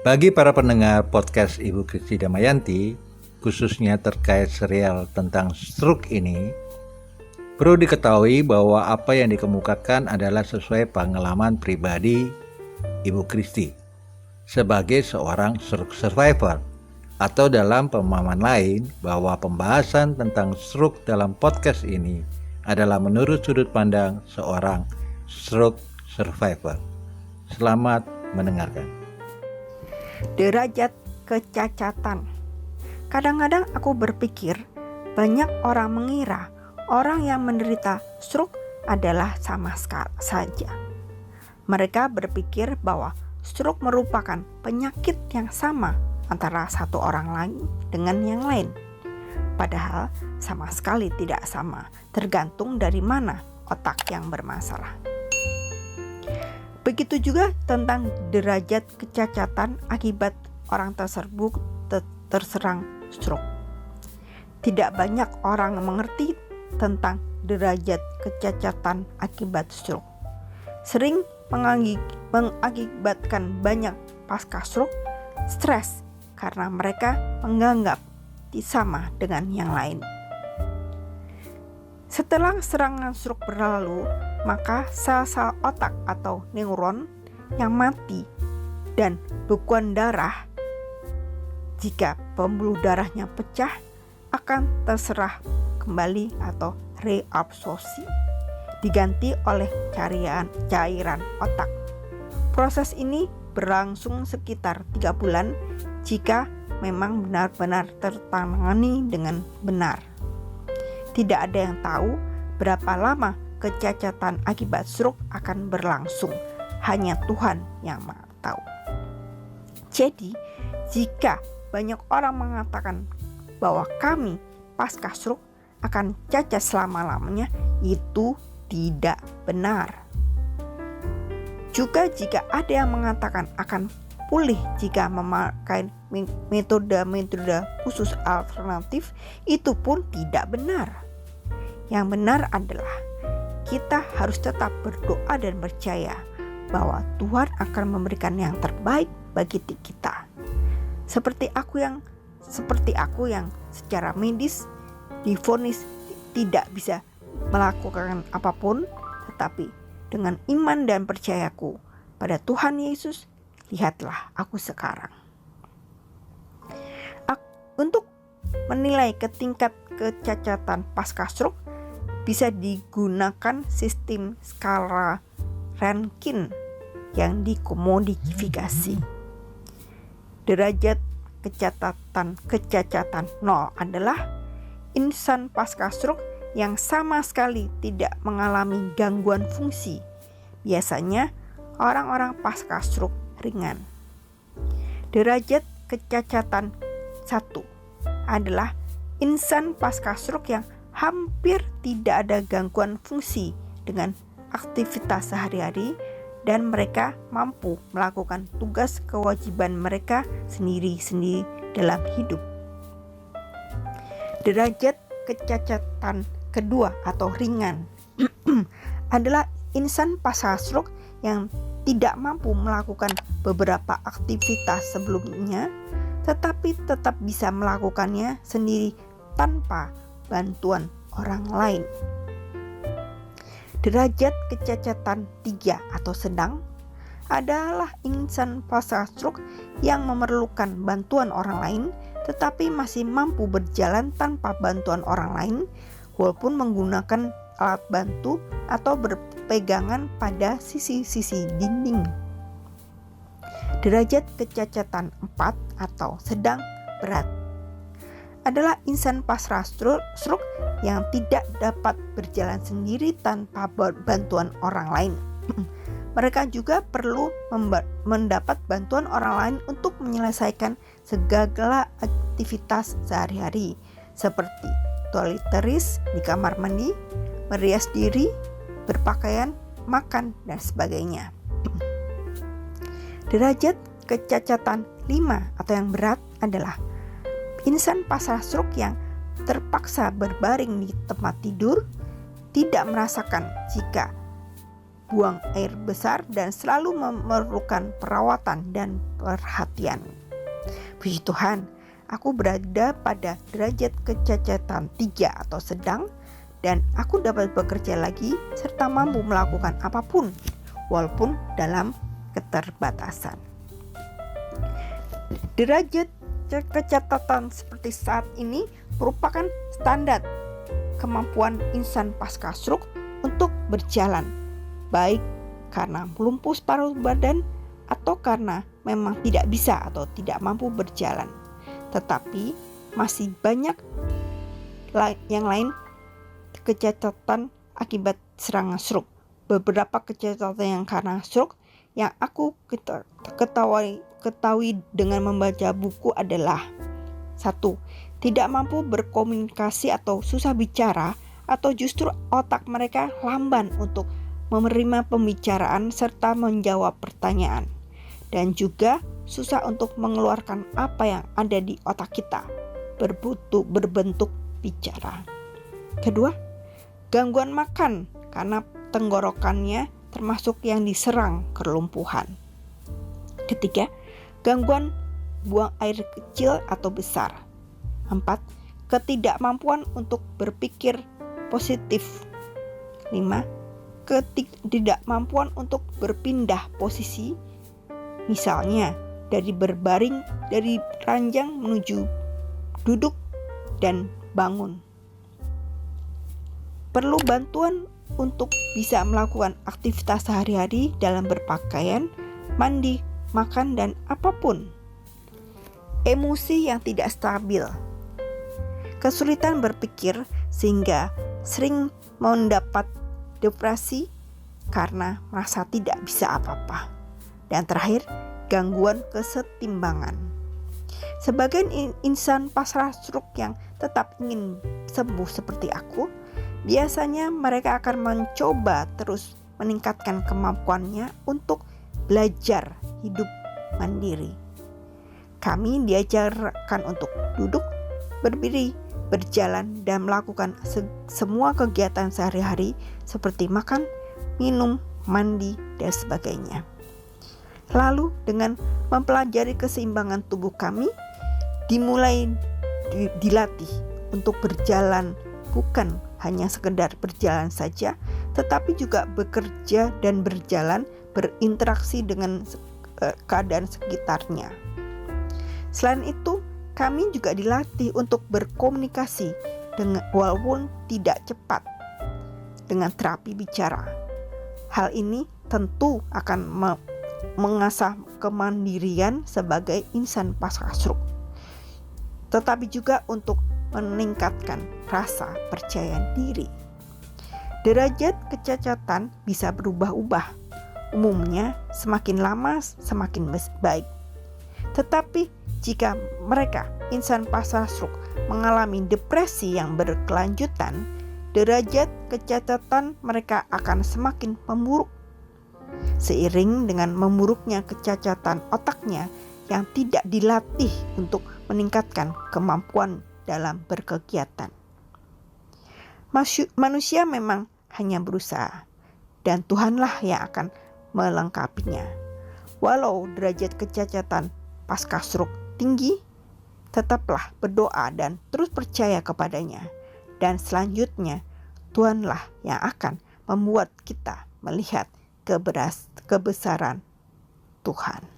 Bagi para pendengar podcast Ibu Kristi Damayanti, khususnya terkait serial tentang stroke ini, perlu diketahui bahwa apa yang dikemukakan adalah sesuai pengalaman pribadi Ibu Kristi sebagai seorang stroke survivor, atau dalam pemahaman lain bahwa pembahasan tentang stroke dalam podcast ini adalah menurut sudut pandang seorang stroke survivor. Selamat mendengarkan. Derajat kecacatan. Kadang-kadang aku berpikir banyak orang mengira orang yang menderita stroke adalah sama saja. Mereka berpikir bahwa stroke merupakan penyakit yang sama antara satu orang lain dengan yang lain. Padahal sama sekali tidak sama, tergantung dari mana otak yang bermasalah. Begitu juga tentang derajat kecacatan akibat orang tersebut terserang stroke. Tidak banyak orang mengerti tentang derajat kecacatan akibat stroke. Sering mengakibatkan banyak pasca stroke stres karena mereka menganggap sama dengan yang lain. Setelah serangan stroke berlalu, maka sel-sel otak atau neuron yang mati dan bekuan darah, jika pembuluh darahnya pecah, akan terserah kembali atau reabsorpsi, diganti oleh cairan otak. Proses ini berlangsung sekitar 3 bulan jika memang benar-benar tertangani dengan benar. Tidak ada yang tahu berapa lama kecacatan akibat stroke akan berlangsung. Hanya Tuhan yang Maha tahu. Jadi, jika banyak orang mengatakan bahwa kami pasca stroke akan cacat selama-lamanya, itu tidak benar. Juga jika ada yang mengatakan akan pulih jika memakai metode khusus alternatif, itu pun tidak benar. Yang benar adalah kita harus tetap berdoa dan percaya bahwa Tuhan akan memberikan yang terbaik bagi kita. Seperti aku yang secara medis divonis tidak bisa melakukan apapun, tetapi dengan iman dan percayaku pada Tuhan Yesus, lihatlah aku sekarang. Untuk menilai tingkat kecacatan pasca stroke bisa digunakan sistem skala Rankin yang dikomodifikasi. Derajat kecacatan 0 adalah insan pasca stroke yang sama sekali tidak mengalami gangguan fungsi. Biasanya orang-orang pasca stroke ringan. Derajat kecacatan 1 adalah insan pasca stroke yang hampir tidak ada gangguan fungsi dengan aktivitas sehari-hari dan mereka mampu melakukan tugas kewajiban mereka sendiri-sendiri dalam hidup. Derajat kecacatan kedua atau ringan adalah insan pasca stroke yang tidak mampu melakukan beberapa aktivitas sebelumnya, tetapi tetap bisa melakukannya sendiri tanpa bantuan orang lain. Derajat kecacatan 3 atau sedang adalah insan pasca stroke yang memerlukan bantuan orang lain tetapi masih mampu berjalan tanpa bantuan orang lain walaupun menggunakan alat bantu atau berpegangan pada sisi-sisi dinding. Derajat kecacatan 4 atau sedang berat adalah insan pasca stroke yang tidak dapat berjalan sendiri tanpa bantuan orang lain. Mereka juga perlu mendapat bantuan orang lain untuk menyelesaikan segala aktivitas sehari-hari seperti toiletries di kamar mandi, merias diri, berpakaian, makan, dan sebagainya. Derajat kecacatan 5 atau yang berat adalah insan pasca stroke yang terpaksa berbaring di tempat tidur, tidak merasakan jika buang air besar dan selalu memerlukan perawatan dan perhatian. Puji Tuhan, aku berada pada derajat kecacatan 3 atau sedang, dan aku dapat bekerja lagi serta mampu melakukan apapun walaupun dalam keterbatasan. Derajat kecacatan seperti saat ini merupakan standar kemampuan insan pasca stroke untuk berjalan, baik karena melumpuh separuh badan atau karena memang tidak bisa atau tidak mampu berjalan. Tetapi masih banyak yang lain kecacatan akibat serangan stroke. Beberapa kecacatan yang karena stroke yang aku ketahui dengan membaca buku adalah: 1. Tidak mampu berkomunikasi atau susah bicara, atau justru otak mereka lamban untuk menerima pembicaraan serta menjawab pertanyaan, dan juga susah untuk mengeluarkan apa yang ada di otak kita berbentuk bicara. Kedua, gangguan makan karena tenggorokannya termasuk yang diserang kelumpuhan. Ketiga, gangguan buang air kecil atau besar. 4. Ketidakmampuan untuk berpikir positif. 5. Ketidakmampuan untuk berpindah posisi, misalnya dari berbaring dari ranjang menuju duduk dan bangun. Perlu bantuan untuk bisa melakukan aktivitas sehari-hari dalam berpakaian, mandi, makan, dan apapun. Emosi yang tidak stabil. Kesulitan berpikir sehingga sering mendapat depresi karena merasa tidak bisa apa-apa. Dan terakhir, gangguan kesetimbangan. Sebagian insan pasca stroke yang tetap ingin sembuh seperti aku, biasanya mereka akan mencoba terus meningkatkan kemampuannya untuk belajar hidup mandiri. Kami diajarkan untuk duduk, berdiri, berjalan, dan melakukan semua kegiatan sehari-hari seperti makan, minum, mandi, dan sebagainya. Lalu dengan mempelajari keseimbangan tubuh kami, dimulai dilatih untuk berjalan, bukan hanya sekedar berjalan saja, tetapi juga bekerja dan berjalan, berinteraksi dengan keadaan sekitarnya. Selain itu, kami juga dilatih untuk berkomunikasi walaupun tidak cepat dengan terapi bicara. Hal ini tentu akan mengasah kemandirian sebagai insan pasca stroke, tetapi juga untuk meningkatkan rasa percaya diri. Derajat kecacatan bisa berubah-ubah. Umumnya semakin lama semakin baik. Tetapi jika mereka insan pasca stroke mengalami depresi yang berkelanjutan, derajat kecacatan mereka akan semakin memburuk. Seiring dengan memburuknya kecacatan otaknya yang tidak dilatih untuk meningkatkan kemampuan dalam berkegiatan. Manusia memang hanya berusaha, dan Tuhanlah yang akan melengkapinya. Walau derajat kecacatan pasca stroke tinggi, tetaplah berdoa dan terus percaya kepadanya. Dan selanjutnya, Tuhanlah yang akan membuat kita melihat kebesaran Tuhan.